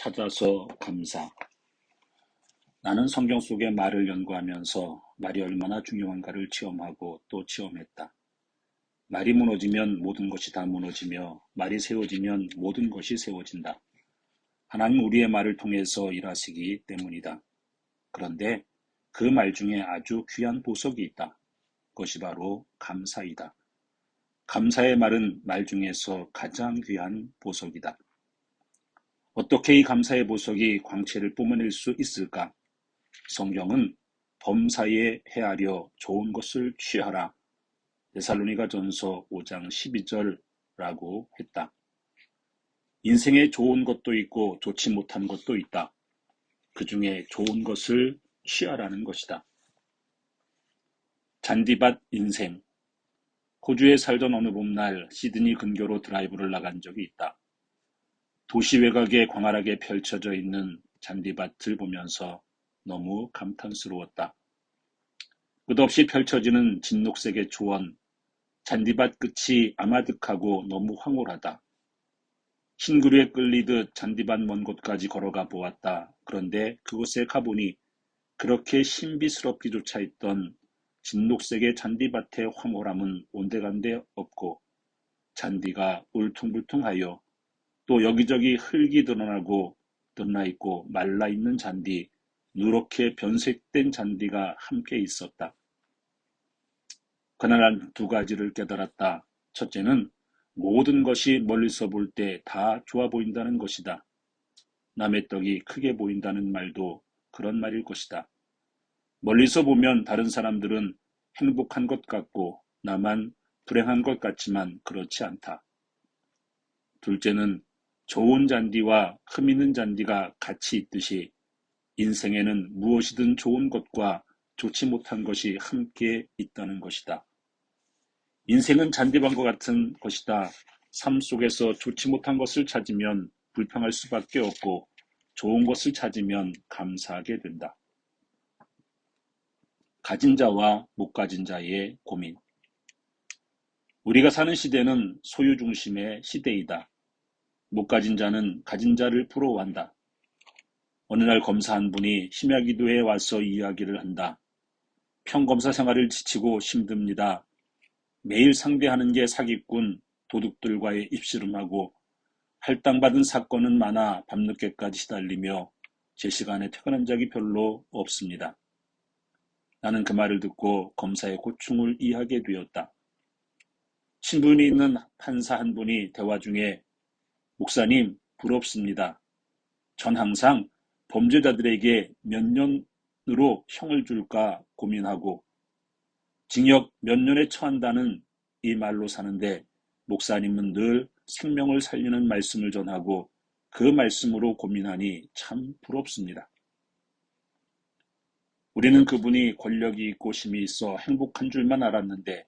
찾아서 감사. 나는 성경 속의 말을 연구하면서 말이 얼마나 중요한가를 체험하고 또 체험했다. 말이 무너지면 모든 것이 다 무너지며 말이 세워지면 모든 것이 세워진다. 하나님 우리의 말을 통해서 일하시기 때문이다. 그런데 그 말 중에 아주 귀한 보석이 있다. 그것이 바로 감사이다. 감사의 말은 말 중에서 가장 귀한 보석이다. 어떻게 이 감사의 보석이 광채를 뿜어낼 수 있을까? 성경은 범사에 헤아려 좋은 것을 취하라. 데살로니가전서 5장 12절라고 했다. 인생에 좋은 것도 있고 좋지 못한 것도 있다. 그 중에 좋은 것을 취하라는 것이다. 잔디밭 인생. 호주에 살던 어느 봄날 시드니 근교로 드라이브를 나간 적이 있다. 도시 외곽에 광활하게 펼쳐져 있는 잔디밭을 보면서 너무 감탄스러웠다. 끝없이 펼쳐지는 진녹색의 초원, 잔디밭 끝이 아마득하고 너무 황홀하다. 흰구류에 끌리듯 잔디밭 먼 곳까지 걸어가 보았다. 그런데 그곳에 가보니 그렇게 신비스럽기조차 했던 진녹색의 잔디밭의 황홀함은 온데간데 없고 잔디가 울퉁불퉁하여 또 여기저기 흙이 드러나 있고 말라 있는 잔디, 누렇게 변색된 잔디가 함께 있었다. 그날 두 가지를 깨달았다. 첫째는 모든 것이 멀리서 볼 때 다 좋아 보인다는 것이다. 남의 떡이 크게 보인다는 말도 그런 말일 것이다. 멀리서 보면 다른 사람들은 행복한 것 같고 나만 불행한 것 같지만 그렇지 않다. 둘째는 좋은 잔디와 흠 있는 잔디가 같이 있듯이 인생에는 무엇이든 좋은 것과 좋지 못한 것이 함께 있다는 것이다. 인생은 잔디밭과 같은 것이다. 삶 속에서 좋지 못한 것을 찾으면 불평할 수밖에 없고 좋은 것을 찾으면 감사하게 된다. 가진 자와 못 가진 자의 고민. 우리가 사는 시대는 소유 중심의 시대이다. 못 가진 자는 가진 자를 부러워한다. 어느 날 검사 한 분이 심야기도에 와서 이야기를 한다. 평검사 생활을 지치고 힘듭니다. 매일 상대하는 게 사기꾼, 도둑들과의 입씨름하고 할당받은 사건은 많아 밤늦게까지 시달리며 제 시간에 퇴근한 적이 별로 없습니다. 나는 그 말을 듣고 검사의 고충을 이해하게 되었다. 친분이 있는 판사 한 분이 대화 중에 목사님, 부럽습니다. 전 항상 범죄자들에게 몇 년으로 형을 줄까 고민하고 징역 몇 년에 처한다는 이 말로 사는데 목사님은 늘 생명을 살리는 말씀을 전하고 그 말씀으로 고민하니 참 부럽습니다. 우리는 그분이 권력이 있고 힘이 있어 행복한 줄만 알았는데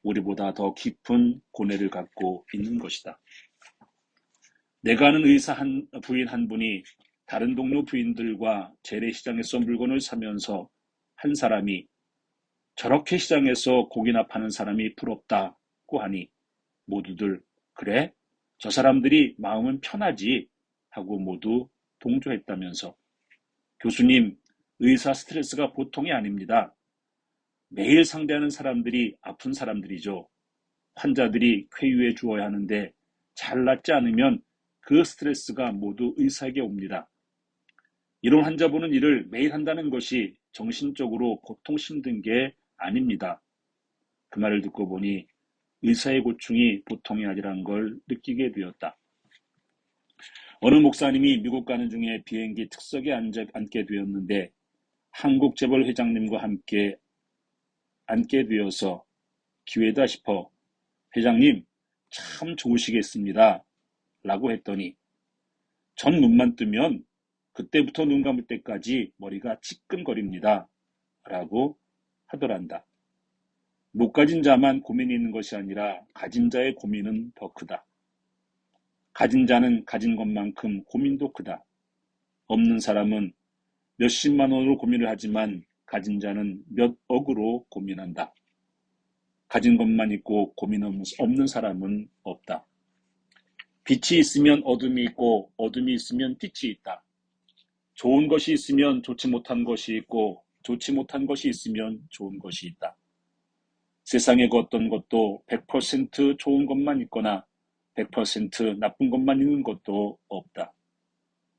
우리보다 더 깊은 고뇌를 갖고 있는 것이다. 내가 아는 부인 한 분이 다른 동료 부인들과 재래시장에서 물건을 사면서 한 사람이 저렇게 시장에서 고기나 파는 사람이 부럽다고 하니 모두들 그래? 저 사람들이 마음은 편하지 하고 모두 동조했다면서. 교수님, 의사 스트레스가 보통이 아닙니다. 매일 상대하는 사람들이 아픈 사람들이죠. 환자들이 쾌유해 주어야 하는데 잘 낫지 않으면 그 스트레스가 모두 의사에게 옵니다. 이런 환자 보는 일을 매일 한다는 것이 정신적으로 보통 힘든 게 아닙니다. 그 말을 듣고 보니 의사의 고충이 보통이 아니란 걸 느끼게 되었다. 어느 목사님이 미국 가는 중에 비행기 특석에 앉게 되었는데 한국 재벌 회장님과 함께 앉게 되어서 기회다 싶어 회장님 참 좋으시겠습니다 라고 했더니 전 눈만 뜨면 그때부터 눈 감을 때까지 머리가 찌끈거립니다 라고 하더란다. 못 가진 자만 고민이 있는 것이 아니라 가진 자의 고민은 더 크다. 가진 자는 가진 것만큼 고민도 크다. 없는 사람은 몇십만 원으로 고민을 하지만 가진 자는 몇 억으로 고민한다. 가진 것만 있고 고민 없는 사람은 없다. 빛이 있으면 어둠이 있고 어둠이 있으면 빛이 있다. 좋은 것이 있으면 좋지 못한 것이 있고 좋지 못한 것이 있으면 좋은 것이 있다. 세상에 그 어떤 것도 100% 좋은 것만 있거나 100% 나쁜 것만 있는 것도 없다.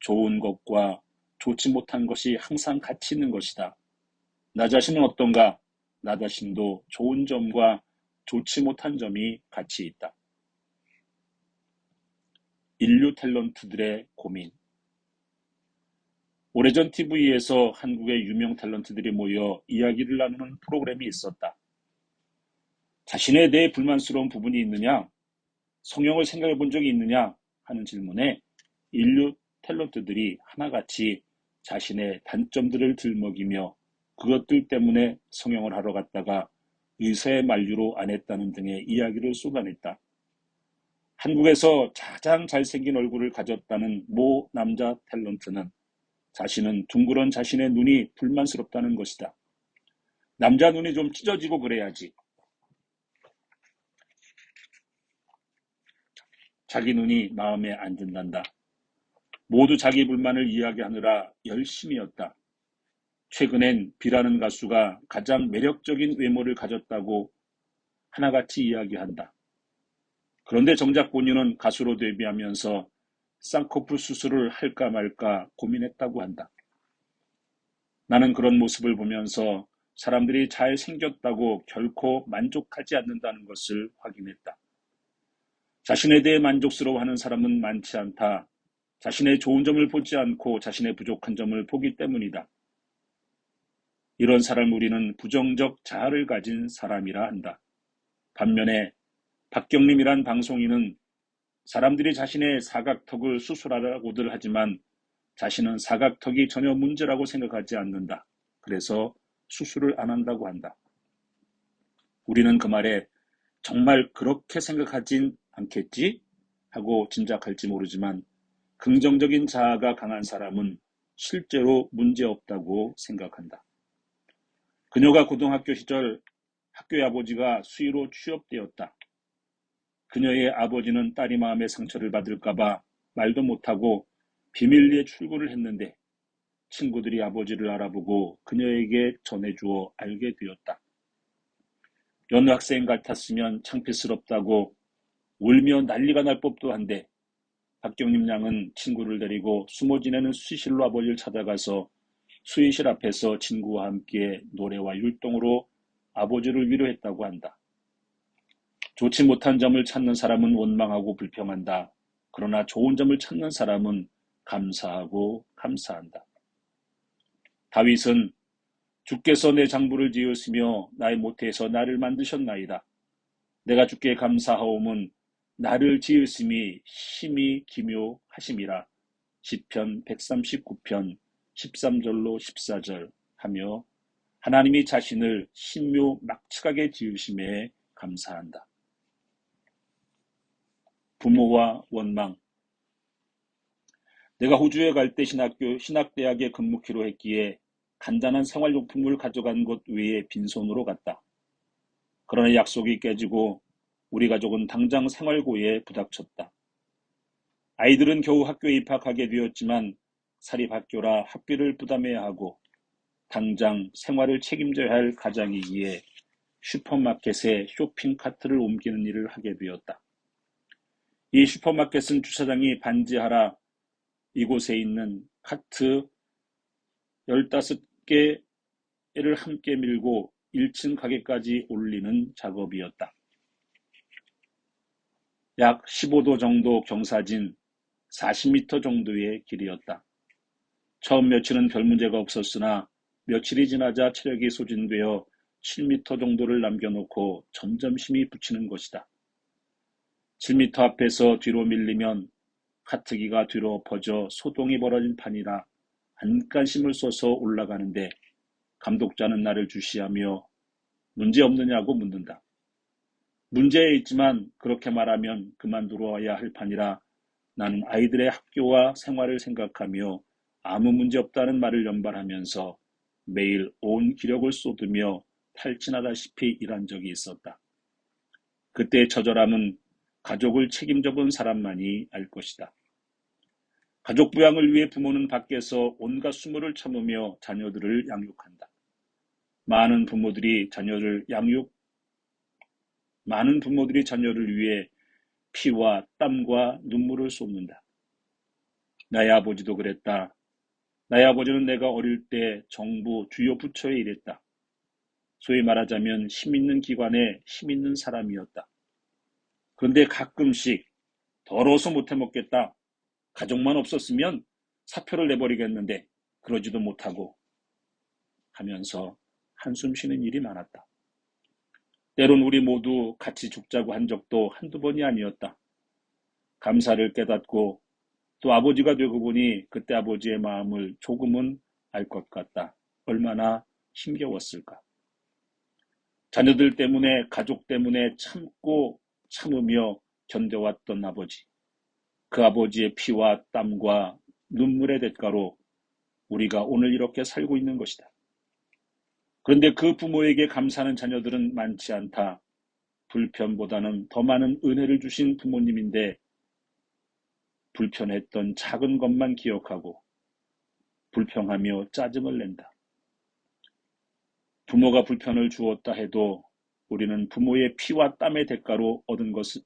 좋은 것과 좋지 못한 것이 항상 같이 있는 것이다. 나 자신은 어떤가? 나 자신도 좋은 점과 좋지 못한 점이 같이 있다. 인류 탤런트들의 고민. 오래전 TV에서 한국의 유명 탤런트들이 모여 이야기를 나누는 프로그램이 있었다. 자신에 대해 불만스러운 부분이 있느냐? 성형을 생각해 본 적이 있느냐? 하는 질문에 인류 탤런트들이 하나같이 자신의 단점들을 들먹이며 그것들 때문에 성형을 하러 갔다가 의사의 만류로 안 했다는 등의 이야기를 쏟아냈다. 한국에서 가장 잘생긴 얼굴을 가졌다는 모 남자 탤런트는 자신은 둥그런 자신의 눈이 불만스럽다는 것이다. 남자 눈이 좀 찢어지고 그래야지. 자기 눈이 마음에 안 든단다. 모두 자기 불만을 이야기하느라 열심이었다. 최근엔 비라는 가수가 가장 매력적인 외모를 가졌다고 하나같이 이야기한다. 그런데 정작 본인은 가수로 데뷔하면서 쌍꺼풀 수술을 할까 말까 고민했다고 한다. 나는 그런 모습을 보면서 사람들이 잘생겼다고 결코 만족하지 않는다는 것을 확인했다. 자신에 대해 만족스러워하는 사람은 많지 않다. 자신의 좋은 점을 보지 않고 자신의 부족한 점을 보기 때문이다. 이런 사람을 우리는 부정적 자아를 가진 사람이라 한다. 반면에 박경림이란 방송인은 사람들이 자신의 사각턱을 수술하라고들 하지만 자신은 사각턱이 전혀 문제라고 생각하지 않는다. 그래서 수술을 안 한다고 한다. 우리는 그 말에 정말 그렇게 생각하진 않겠지? 하고 짐작할지 모르지만 긍정적인 자아가 강한 사람은 실제로 문제없다고 생각한다. 그녀가 고등학교 시절 학교의 아버지가 수의로 취업되었다. 그녀의 아버지는 딸이 마음의 상처를 받을까봐 말도 못하고 비밀리에 출근을 했는데 친구들이 아버지를 알아보고 그녀에게 전해주어 알게 되었다. 여느 학생 같았으면 창피스럽다고 울며 난리가 날 법도 한데 박경림 양은 친구를 데리고 숨어 지내는 수의실로 아버지를 찾아가서 수의실 앞에서 친구와 함께 노래와 율동으로 아버지를 위로했다고 한다. 좋지 못한 점을 찾는 사람은 원망하고 불평한다. 그러나 좋은 점을 찾는 사람은 감사하고 감사한다. 다윗은 주께서 내 장부를 지으시며 나의 모태에서 나를 만드셨나이다. 내가 주께 감사하옴은 나를 지으심이 심히 기묘하심이라. 시편 139편 13절로 14절 하며 하나님이 자신을 신묘막측하게 지으심에 감사한다. 부모와 원망. 내가 호주에 갈 때 신학대학에 근무키로 했기에 간단한 생활용품을 가져간 것 외에 빈손으로 갔다. 그러나 약속이 깨지고 우리 가족은 당장 생활고에 부닥쳤다. 아이들은 겨우 학교에 입학하게 되었지만 사립학교라 학비를 부담해야 하고 당장 생활을 책임져야 할 가장이기에 슈퍼마켓에 쇼핑카트를 옮기는 일을 하게 되었다. 이 슈퍼마켓은 주차장이 반지하라 이곳에 있는 카트 15개를 함께 밀고 1층 가게까지 올리는 작업이었다. 약 15도 정도 경사진 40m 정도의 길이었다. 처음 며칠은 별 문제가 없었으나 며칠이 지나자 체력이 소진되어 7m 정도를 남겨놓고 점점 힘이 붙이는 것이다. 7m 앞에서 뒤로 밀리면 카트기가 뒤로 엎어져 소동이 벌어진 판이라 안간힘을 써서 올라가는데 감독자는 나를 주시하며 문제 없느냐고 묻는다. 문제 있지만 그렇게 말하면 그만두어야 할 판이라 나는 아이들의 학교와 생활을 생각하며 아무 문제 없다는 말을 연발하면서 매일 온 기력을 쏟으며 탈진하다시피 일한 적이 있었다. 그때의 처절함은 가족을 책임져 본 사람만이 알 것이다. 가족 부양을 위해 부모는 밖에서 온갖 수모를 참으며 자녀들을 양육한다. 많은 부모들이 자녀를 위해 피와 땀과 눈물을 쏟는다. 나의 아버지도 그랬다. 나의 아버지는 내가 어릴 때 정부 주요 부처에 일했다. 소위 말하자면 힘 있는 기관에 힘 있는 사람이었다. 그런데 가끔씩 더러워서 못해 먹겠다. 가족만 없었으면 사표를 내버리겠는데 그러지도 못하고 하면서 한숨 쉬는 일이 많았다. 때론 우리 모두 같이 죽자고 한 적도 한두 번이 아니었다. 감사를 깨닫고 또 아버지가 되고 보니 그때 아버지의 마음을 조금은 알 것 같다. 얼마나 힘겨웠을까. 자녀들 때문에, 가족 때문에 참고 참으며 견뎌왔던 아버지. 그 아버지의 피와 땀과 눈물의 대가로 우리가 오늘 이렇게 살고 있는 것이다. 그런데 그 부모에게 감사하는 자녀들은 많지 않다. 불편보다는 더 많은 은혜를 주신 부모님인데 불편했던 작은 것만 기억하고 불평하며 짜증을 낸다. 부모가 불편을 주었다 해도 우리는 부모의 피와 땀의 대가로 얻은 것을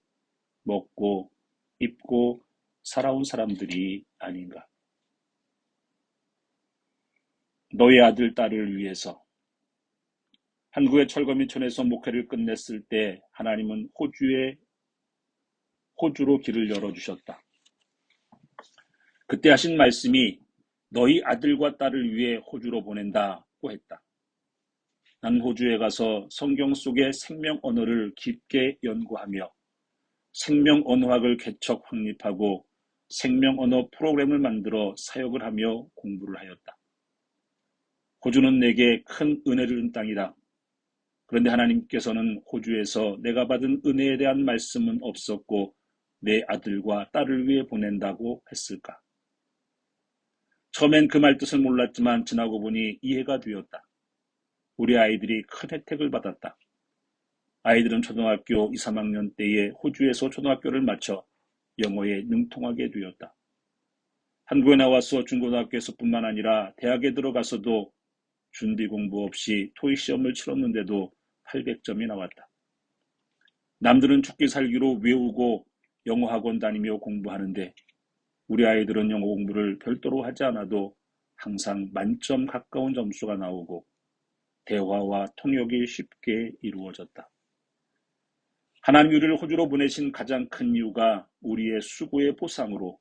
먹고 입고 살아온 사람들이 아닌가. 너의 아들, 딸을 위해서 한국의 철거민촌에서 목회를 끝냈을 때 하나님은 호주로 길을 열어주셨다. 그때 하신 말씀이 너희 아들과 딸을 위해 호주로 보낸다고 했다. 난 호주에 가서 성경 속의 생명 언어를 깊게 연구하며 생명 언어학을 개척 확립하고 생명 언어 프로그램을 만들어 사역을 하며 공부를 하였다. 호주는 내게 큰 은혜를 준 땅이다. 그런데 하나님께서는 호주에서 내가 받은 은혜에 대한 말씀은 없었고 내 아들과 딸을 위해 보낸다고 했을까? 처음엔 그 말 뜻을 몰랐지만 지나고 보니 이해가 되었다. 우리 아이들이 큰 혜택을 받았다. 아이들은 초등학교 2, 3학년 때에 호주에서 초등학교를 마쳐 영어에 능통하게 되었다. 한국에 나와서 중고등학교에서 뿐만 아니라 대학에 들어가서도 준비 공부 없이 토익 시험을 치렀는데도 800점이 나왔다. 남들은 죽기 살기로 외우고 영어 학원 다니며 공부하는데 우리 아이들은 영어 공부를 별도로 하지 않아도 항상 만점 가까운 점수가 나오고 대화와 통역이 쉽게 이루어졌다. 하나님 우리를 호주로 보내신 가장 큰 이유가 우리의 수고의 보상으로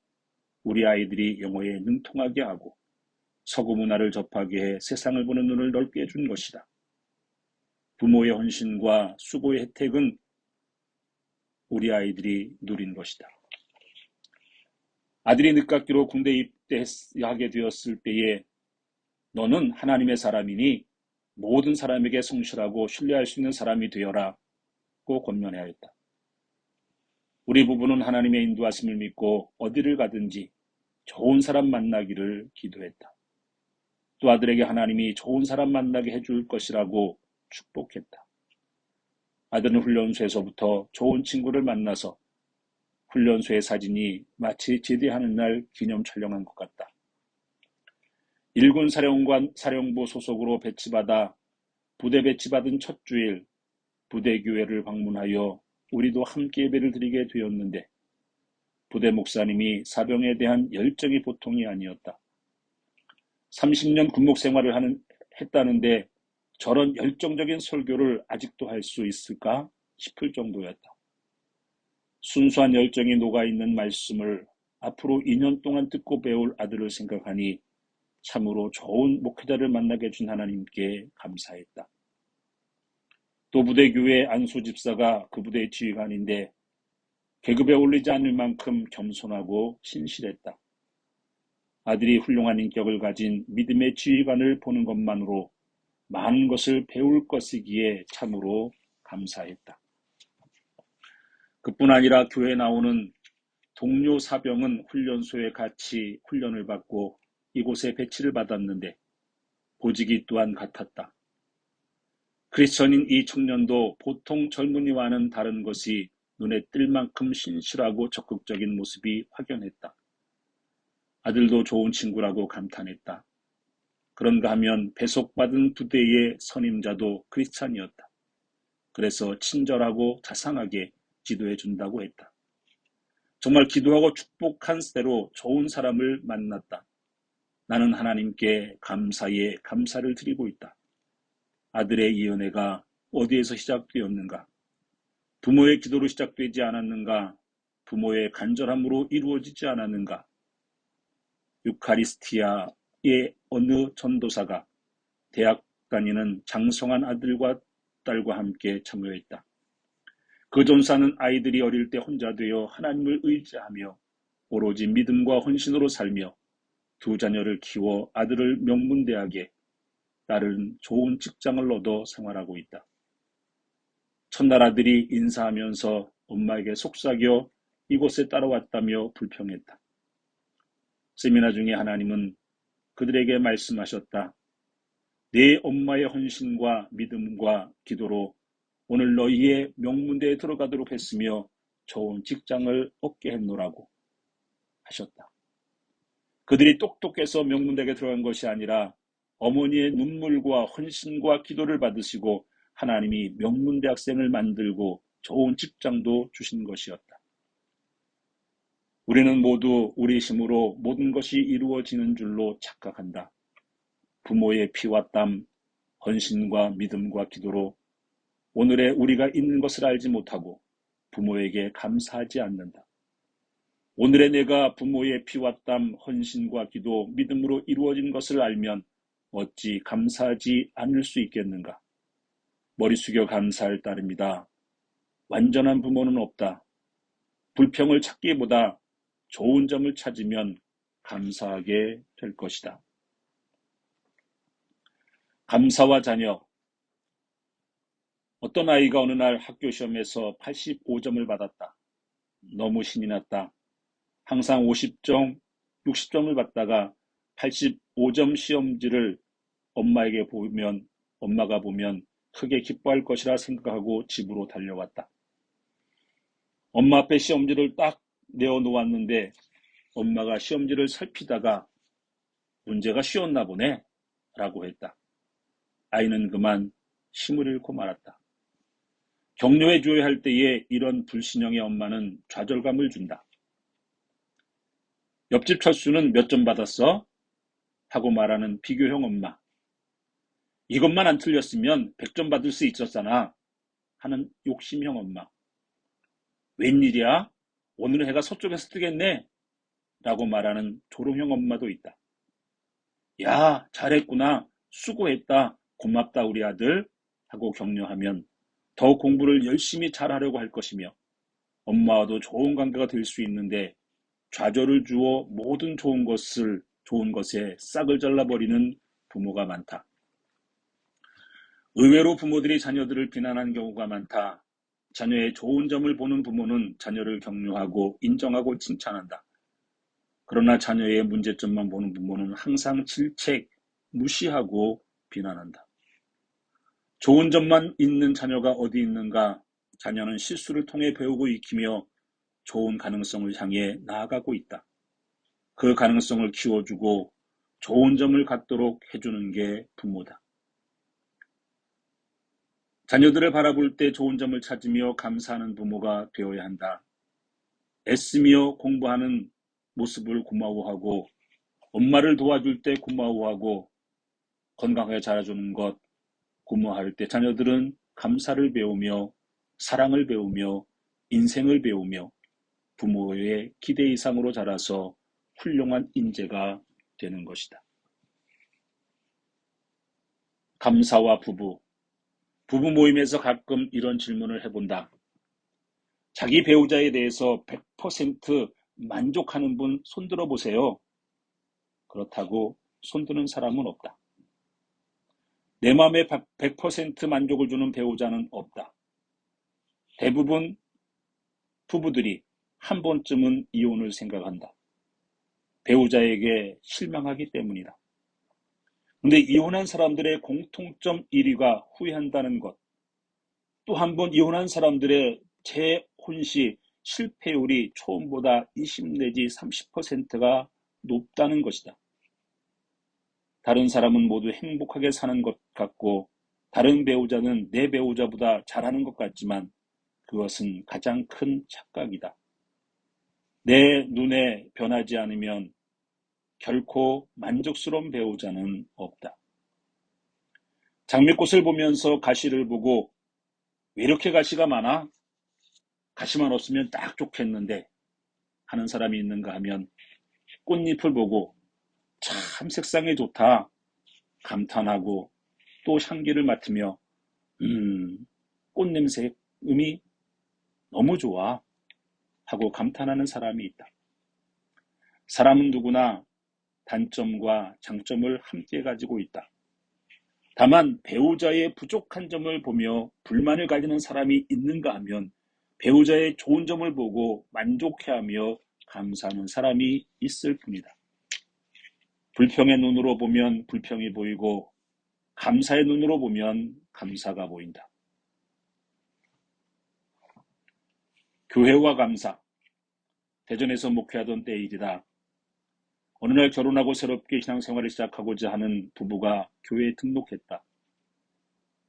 우리 아이들이 영어에 능통하게 하고 서구 문화를 접하게 해 세상을 보는 눈을 넓게 해준 것이다. 부모의 헌신과 수고의 혜택은 우리 아이들이 누린 것이다. 아들이 늦깎이로 군대 입대하게 되었을 때에 너는 하나님의 사람이니 모든 사람에게 성실하고 신뢰할 수 있는 사람이 되어라고 권면하였다. 우리 부부는 하나님의 인도하심을 믿고 어디를 가든지 좋은 사람 만나기를 기도했다. 또 아들에게 하나님이 좋은 사람 만나게 해줄 것이라고 축복했다. 아들은 훈련소에서부터 좋은 친구를 만나서 훈련소의 사진이 마치 제대하는 날 기념 촬영한 것 같다. 일군 사령부 소속으로 배치받아 부대 배치받은 첫 주일 부대 교회를 방문하여 우리도 함께 예배를 드리게 되었는데 부대 목사님이 사병에 대한 열정이 보통이 아니었다. 30년 군목 생활을 했다는데 저런 열정적인 설교를 아직도 할 수 있을까 싶을 정도였다. 순수한 열정이 녹아있는 말씀을 앞으로 2년 동안 듣고 배울 아들을 생각하니 참으로 좋은 목회자를 만나게 해준 하나님께 감사했다. 또 부대교회 안수 집사가 그 부대의 지휘관인데 계급에 올리지 않을 만큼 겸손하고 신실했다. 아들이 훌륭한 인격을 가진 믿음의 지휘관을 보는 것만으로 많은 것을 배울 것이기에 참으로 감사했다. 그뿐 아니라 교회에 나오는 동료 사병은 훈련소에 같이 훈련을 받고 이곳에 배치를 받았는데 보직이 또한 같았다. 크리스천인 이 청년도 보통 젊은이와는 다른 것이 눈에 띌 만큼 신실하고 적극적인 모습이 확연했다. 아들도 좋은 친구라고 감탄했다. 그런가 하면 배속받은 부대의 선임자도 크리스찬이었다. 그래서 친절하고 자상하게 지도해 준다고 했다. 정말 기도하고 축복한 대로 좋은 사람을 만났다. 나는 하나님께 감사에 감사를 드리고 있다. 아들의 이 은혜가 어디에서 시작되었는가? 부모의 기도로 시작되지 않았는가? 부모의 간절함으로 이루어지지 않았는가? 유카리스티아의 어느 전도사가 대학 다니는 장성한 아들과 딸과 함께 참여했다. 그 전사는 아이들이 어릴 때 혼자 되어 하나님을 의지하며 오로지 믿음과 헌신으로 살며 두 자녀를 키워 아들을 명문대학에, 딸은 좋은 직장을 얻어 생활하고 있다. 첫날 아들이 인사하면서 엄마에게 속삭여 이곳에 따라왔다며 불평했다. 세미나 중에 하나님은 그들에게 말씀하셨다. 내 엄마의 헌신과 믿음과 기도로 오늘 너희의 명문대에 들어가도록 했으며 좋은 직장을 얻게 했노라고 하셨다. 그들이 똑똑해서 명문대에 들어간 것이 아니라 어머니의 눈물과 헌신과 기도를 받으시고 하나님이 명문대학생을 만들고 좋은 직장도 주신 것이었다. 우리는 모두 우리 힘으로 모든 것이 이루어지는 줄로 착각한다. 부모의 피와 땀, 헌신과 믿음과 기도로 오늘의 우리가 있는 것을 알지 못하고 부모에게 감사하지 않는다. 오늘의 내가 부모의 피와 땀, 헌신과 기도, 믿음으로 이루어진 것을 알면 어찌 감사하지 않을 수 있겠는가? 머리 숙여 감사할 따름이다. 완전한 부모는 없다. 불평을 찾기보다 좋은 점을 찾으면 감사하게 될 것이다. 감사와 자녀. 어떤 아이가 어느 날 학교 시험에서 85점을 받았다. 너무 신이 났다. 항상 50점, 60점을 받다가 85점 시험지를 엄마가 보면 크게 기뻐할 것이라 생각하고 집으로 달려왔다. 엄마 앞에 시험지를 딱 내어놓았는데 엄마가 시험지를 살피다가 문제가 쉬웠나 보네 라고 했다. 아이는 그만 힘을 잃고 말았다. 격려해 줘야 할 때에 이런 불신형의 엄마는 좌절감을 준다. 옆집 철수는 몇 점 받았어? 하고 말하는 비교형 엄마. 이것만 안 틀렸으면 100점 받을 수 있었잖아 하는 욕심형 엄마. 웬일이야? 오늘은 해가 서쪽에서 뜨겠네 라고 말하는 조롱형 엄마도 있다. 야, 잘했구나. 수고했다. 고맙다 우리 아들 하고 격려하면 더 공부를 열심히 잘하려고 할 것이며 엄마와도 좋은 관계가 될 수 있는데 좌절을 주어 모든 좋은 것에 싹을 잘라버리는 부모가 많다. 의외로 부모들이 자녀들을 비난하는 경우가 많다. 자녀의 좋은 점을 보는 부모는 자녀를 격려하고 인정하고 칭찬한다. 그러나 자녀의 문제점만 보는 부모는 항상 질책, 무시하고 비난한다. 좋은 점만 있는 자녀가 어디 있는가? 자녀는 실수를 통해 배우고 익히며 좋은 가능성을 향해 나아가고 있다. 그 가능성을 키워주고 좋은 점을 갖도록 해주는 게 부모다. 자녀들을 바라볼 때 좋은 점을 찾으며 감사하는 부모가 되어야 한다. 애쓰며 공부하는 모습을 고마워하고 엄마를 도와줄 때 고마워하고 건강하게 자라주는 것 고마워할 때 자녀들은 감사를 배우며 사랑을 배우며 인생을 배우며 부모의 기대 이상으로 자라서 훌륭한 인재가 되는 것이다. 감사와 부부 모임에서 가끔 이런 질문을 해본다. 자기 배우자에 대해서 100% 만족하는 분 손들어 보세요. 그렇다고 손드는 사람은 없다. 내 마음에 100% 만족을 주는 배우자는 없다. 대부분 부부들이 한 번쯤은 이혼을 생각한다. 배우자에게 실망하기 때문이다. 근데 이혼한 사람들의 공통점 1위가 후회한다는 것. 또 한 번 이혼한 사람들의 혼시 실패율이 초음보다 20 내지 30%가 높다는 것이다. 다른 사람은 모두 행복하게 사는 것 같고 다른 배우자는 내 배우자보다 잘하는 것 같지만 그것은 가장 큰 착각이다. 내 눈에 변하지 않으면 결코 만족스러운 배우자는 없다. 장미꽃을 보면서 가시를 보고 왜 이렇게 가시가 많아? 가시만 없으면 딱 좋겠는데 하는 사람이 있는가 하면 꽃잎을 보고 참 색상이 좋다 감탄하고 또 향기를 맡으며 꽃냄새 음이 너무 좋아 하고 감탄하는 사람이 있다. 사람은 누구나 단점과 장점을 함께 가지고 있다. 다만 배우자의 부족한 점을 보며 불만을 가지는 사람이 있는가 하면 배우자의 좋은 점을 보고 만족해하며 감사하는 사람이 있을 뿐이다. 불평의 눈으로 보면 불평이 보이고 감사의 눈으로 보면 감사가 보인다. 교회와 감사. 대전에서 목회하던 때 일이다. 어느 날 결혼하고 새롭게 신앙생활을 시작하고자 하는 부부가 교회에 등록했다.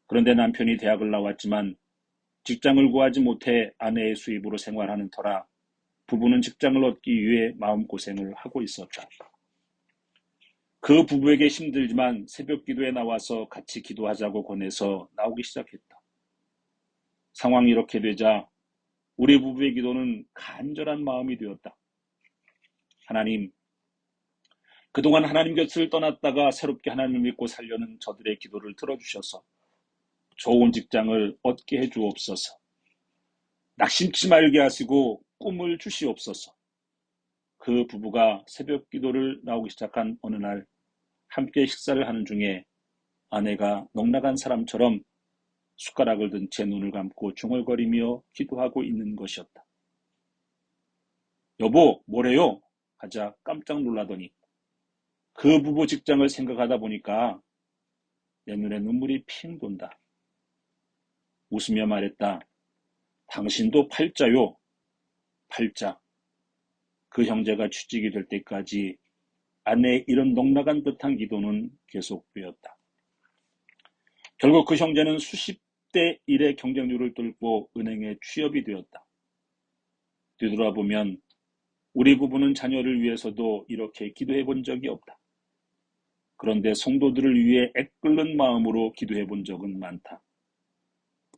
그런데 남편이 대학을 나왔지만 직장을 구하지 못해 아내의 수입으로 생활하는 터라 부부는 직장을 얻기 위해 마음고생을 하고 있었다. 그 부부에게 힘들지만 새벽 기도에 나와서 같이 기도하자고 권해서 나오기 시작했다. 상황이 이렇게 되자 우리 부부의 기도는 간절한 마음이 되었다. 하나님, 그동안 하나님 곁을 떠났다가 새롭게 하나님을 믿고 살려는 저들의 기도를 들어주셔서 좋은 직장을 얻게 해주옵소서. 낙심치 말게 하시고 꿈을 주시옵소서. 그 부부가 새벽 기도를 나오기 시작한 어느 날 함께 식사를 하는 중에 아내가 넉나간 사람처럼 숟가락을 든 채 눈을 감고 중얼거리며 기도하고 있는 것이었다. 여보, 뭐래요? 하자 깜짝 놀라더니 그 부부 직장을 생각하다 보니까 내 눈에 눈물이 핑 돈다. 웃으며 말했다. 당신도 팔자요. 팔자. 그 형제가 취직이 될 때까지 아내의 이런 넉나간 듯한 기도는 계속되었다. 결국 그 형제는 수십 대 1의 경쟁률을 뚫고 은행에 취업이 되었다. 뒤돌아보면 우리 부부는 자녀를 위해서도 이렇게 기도해 본 적이 없다. 그런데 성도들을 위해 애끓는 마음으로 기도해 본 적은 많다.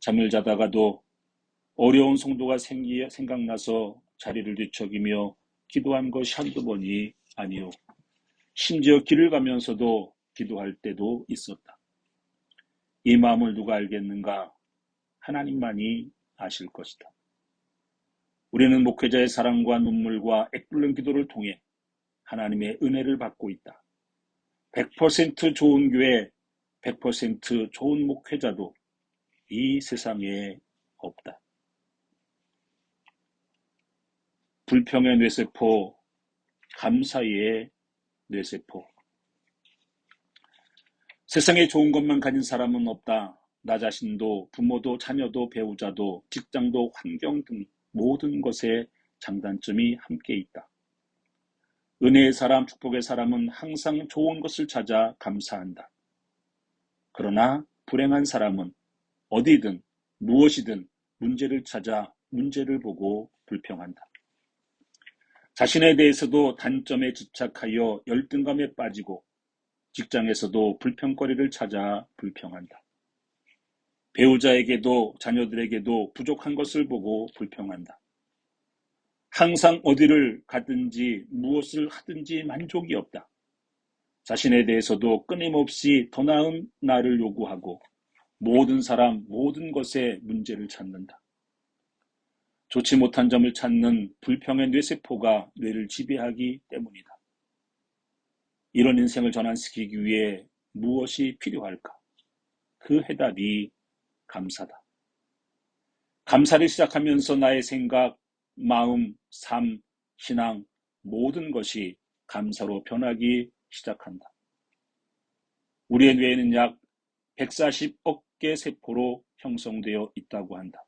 잠을 자다가도 어려운 성도가 생각나서 자리를 뒤척이며 기도한 것이 한두 번이 아니오. 심지어 길을 가면서도 기도할 때도 있었다. 이 마음을 누가 알겠는가? 하나님만이 아실 것이다. 우리는 목회자의 사랑과 눈물과 애끓는 기도를 통해 하나님의 은혜를 받고 있다. 100% 좋은 교회, 100% 좋은 목회자도 이 세상에 없다. 불평의 뇌세포, 감사의 뇌세포. 세상에 좋은 것만 가진 사람은 없다. 나 자신도 부모도 자녀도 배우자도 직장도 환경 등 모든 것에 장단점이 함께 있다. 은혜의 사람, 축복의 사람은 항상 좋은 것을 찾아 감사한다. 그러나 불행한 사람은 어디든 무엇이든 문제를 찾아 문제를 보고 불평한다. 자신에 대해서도 단점에 집착하여 열등감에 빠지고 직장에서도 불평거리를 찾아 불평한다. 배우자에게도 자녀들에게도 부족한 것을 보고 불평한다. 항상 어디를 가든지 무엇을 하든지 만족이 없다. 자신에 대해서도 끊임없이 더 나은 나를 요구하고 모든 사람, 모든 것에 문제를 찾는다. 좋지 못한 점을 찾는 불평의 뇌세포가 뇌를 지배하기 때문이다. 이런 인생을 전환시키기 위해 무엇이 필요할까? 그 해답이 감사다. 감사를 시작하면서 나의 생각, 마음, 삶, 신앙 모든 것이 감사로 변하기 시작한다. 우리의 뇌에는 약 140억 개 세포로 형성되어 있다고 한다.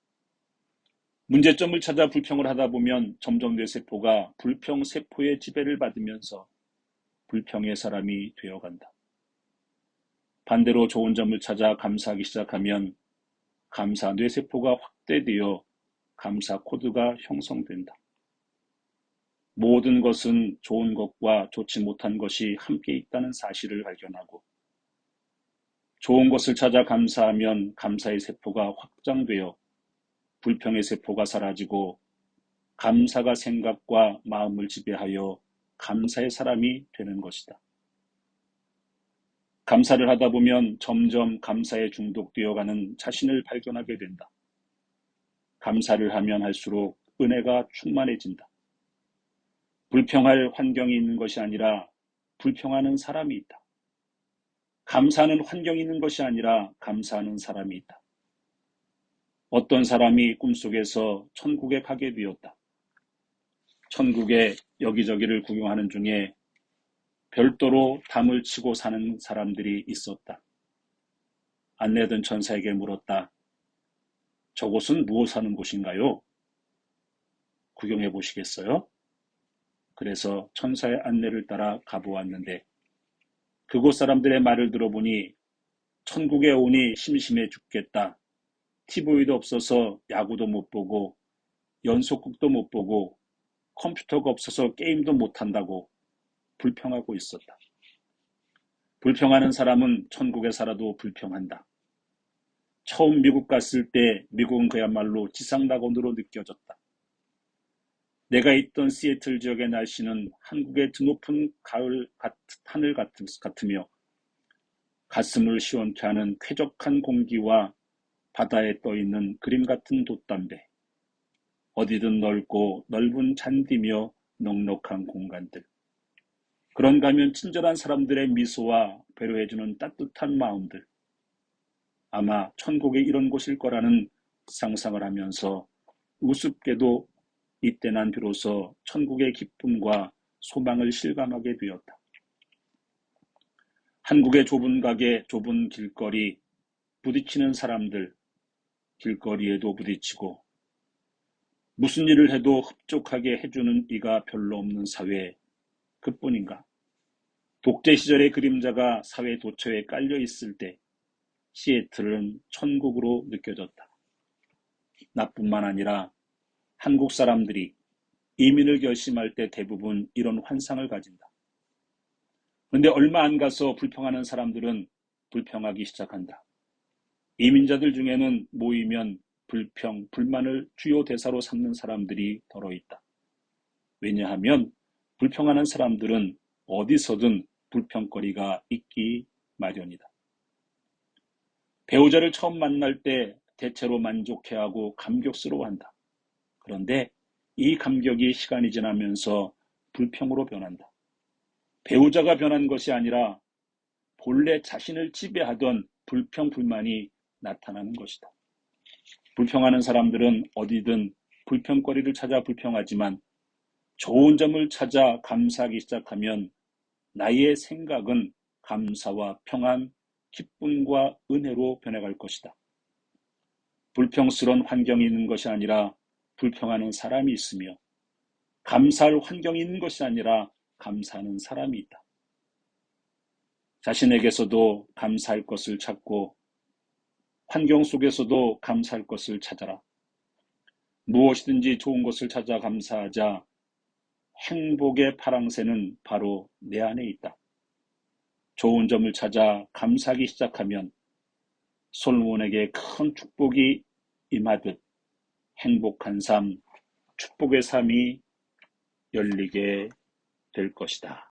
문제점을 찾아 불평을 하다 보면 점점 뇌세포가 불평세포의 지배를 받으면서 불평의 사람이 되어간다. 반대로 좋은 점을 찾아 감사하기 시작하면 감사 뇌세포가 확대되어 감사 코드가 형성된다. 모든 것은 좋은 것과 좋지 못한 것이 함께 있다는 사실을 발견하고 좋은 것을 찾아 감사하면 감사의 세포가 확장되어 불평의 세포가 사라지고 감사가 생각과 마음을 지배하여 감사의 사람이 되는 것이다. 감사를 하다 보면 점점 감사에 중독되어가는 자신을 발견하게 된다. 감사를 하면 할수록 은혜가 충만해진다. 불평할 환경이 있는 것이 아니라 불평하는 사람이 있다. 감사하는 환경이 있는 것이 아니라 감사하는 사람이 있다. 어떤 사람이 꿈속에서 천국에 가게 되었다. 천국에 여기저기를 구경하는 중에 별도로 담을 치고 사는 사람들이 있었다. 안내던 천사에게 물었다. 저곳은 무엇 하는 곳인가요? 구경해 보시겠어요? 그래서 천사의 안내를 따라 가보았는데 그곳 사람들의 말을 들어보니 천국에 오니 심심해 죽겠다. TV도 없어서 야구도 못 보고 연속극도 못 보고 컴퓨터가 없어서 게임도 못 한다고 불평하고 있었다. 불평하는 사람은 천국에 살아도 불평한다. 처음 미국 갔을 때 미국은 그야말로 지상낙원으로 느껴졌다. 내가 있던 시애틀 지역의 날씨는 한국의 드높은 가을 하늘 같으며 가슴을 시원케 하는 쾌적한 공기와 바다에 떠있는 그림 같은 돛담배, 어디든 넓고 넓은 잔디며 넉넉한 공간들. 그런가 하면 친절한 사람들의 미소와 배려해주는 따뜻한 마음들. 아마 천국에 이런 곳일 거라는 상상을 하면서 우습게도 이때 난 비로소 천국의 기쁨과 소망을 실감하게 되었다. 한국의 좁은 가게, 좁은 길거리, 부딪히는 사람들, 길거리에도 부딪히고 무슨 일을 해도 흡족하게 해주는 이가 별로 없는 사회, 그뿐인가. 독재 시절의 그림자가 사회 도처에 깔려 있을 때 시애틀은 천국으로 느껴졌다. 나뿐만 아니라 한국 사람들이 이민을 결심할 때 대부분 이런 환상을 가진다. 그런데 얼마 안 가서 불평하는 사람들은 불평하기 시작한다. 이민자들 중에는 모이면 불평, 불만을 주요 대사로 삼는 사람들이 더러 있다. 왜냐하면 불평하는 사람들은 어디서든 불평거리가 있기 마련이다. 배우자를 처음 만날 때 대체로 만족해하고 감격스러워한다. 그런데 이 감격이 시간이 지나면서 불평으로 변한다. 배우자가 변한 것이 아니라 본래 자신을 지배하던 불평, 불만이 나타나는 것이다. 불평하는 사람들은 어디든 불평거리를 찾아 불평하지만 좋은 점을 찾아 감사하기 시작하면 나의 생각은 감사와 평안, 기쁨과 은혜로 변해갈 것이다. 불평스러운 환경이 있는 것이 아니라 불평하는 사람이 있으며 감사할 환경이 있는 것이 아니라 감사하는 사람이 있다. 자신에게서도 감사할 것을 찾고 환경 속에서도 감사할 것을 찾아라. 무엇이든지 좋은 것을 찾아 감사하자 행복의 파랑새는 바로 내 안에 있다. 좋은 점을 찾아 감사하기 시작하면 솔로몬에게 큰 축복이 임하듯 행복한 삶, 축복의 삶이 열리게 될 것이다.